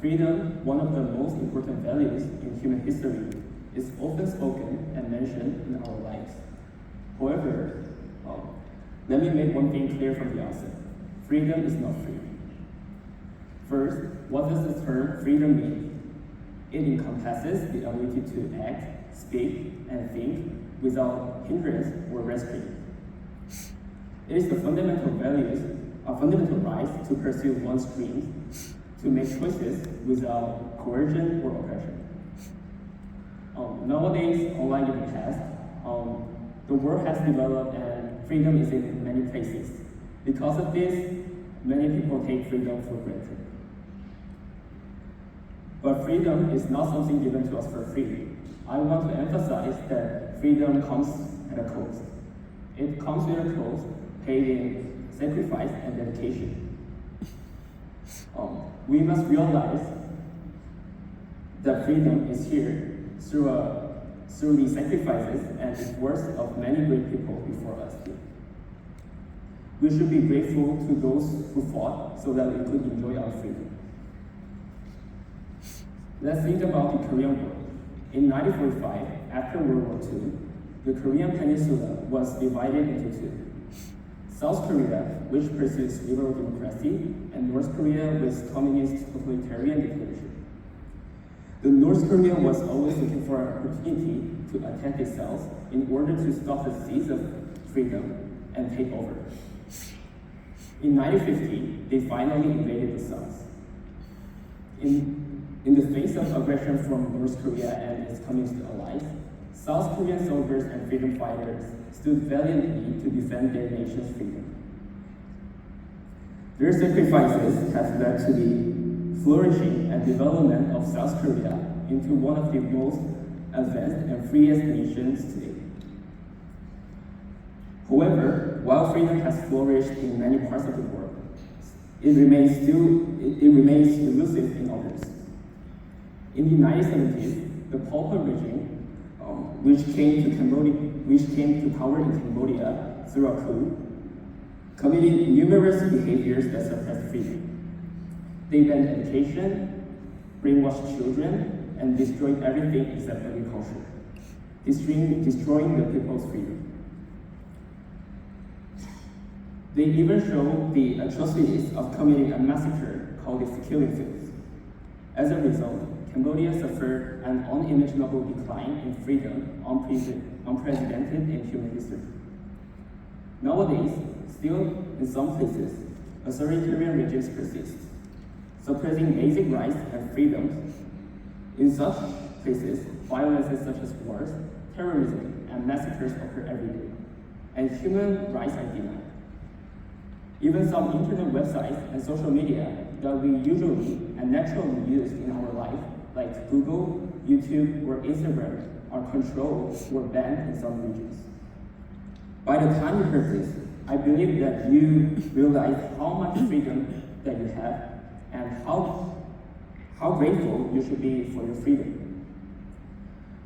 freedom, one of the most important values in human history, is often spoken and mentioned in our lives. However, let me make one thing clear from the outset. Freedom is not free. First, what does the term freedom mean? It encompasses the ability to act, speak, and think without hindrance or restraint. It is the fundamental right to pursue one's dreams, to make choices without coercion or oppression. Nowadays, unlike in the past, the world has developed and freedom is in many places. Because of this, many people take freedom for granted. But freedom is not something given to us for free. I want to emphasize that freedom comes at a cost. It comes with a cost paid in sacrifice and dedication. We must realize that freedom is here through the sacrifices and the works of many great people before us did. We should be grateful to those who fought so that we could enjoy our freedom. Let's think about the Korean War. In 1945, after World War II, the Korean Peninsula was divided into two. South Korea, which pursues liberal democracy, and North Korea with communist totalitarian dictatorship. The North Korea was always looking for an opportunity to attack itself in order to stop the seeds of freedom and take over. In 1950, they finally invaded the South. In the face of aggression from North Korea and its communist allies, South Korean soldiers and freedom fighters stood valiantly to defend their nation's freedom. Their sacrifices have led to the flourishing and development of South Korea into one of the most advanced and freest nations today. However, while freedom has flourished in many parts of the world, it remains elusive in others. In the 1970s, the Pol Pot regime, which came to power in Cambodia through a coup, committed numerous behaviors that suppressed freedom. They banned education, brainwashed children, and destroyed everything except agriculture, destroying the people's freedom. They even showed the atrocities of committing a massacre called the Killing Fields. As a result, Cambodia suffered an unimaginable decline in freedom unprecedented in human history. Nowadays, still in some places, authoritarian regimes persist, suppressing basic rights and freedoms. In such places, violences such as wars, terrorism, and massacres occur every day, and human rights are denied. Even some internet websites and social media that we usually and naturally use in our life, like Google, YouTube, or Instagram, are controlled or banned in some regions. By the time you heard this, I believe that you realize how much freedom that you have and how grateful you should be for your freedom.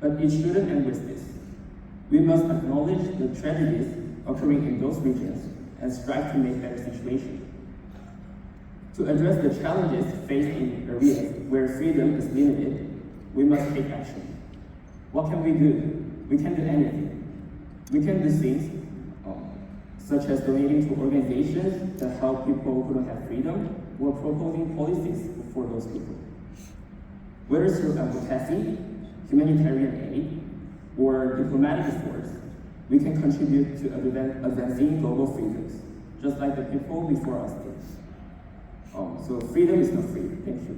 But it shouldn't end with this. We must acknowledge the tragedies occurring in those regions and strive to make better situations. To address the challenges faced in areas where freedom is limited, we must take action. What can we do? We can do anything. We can do things such as donating to organizations that help people who don't have freedom, or proposing policies for those people. Whether through advocacy, humanitarian aid, or diplomatic efforts, we can contribute to advancing global freedoms, just like the people before us did. So freedom is not free. Thank you.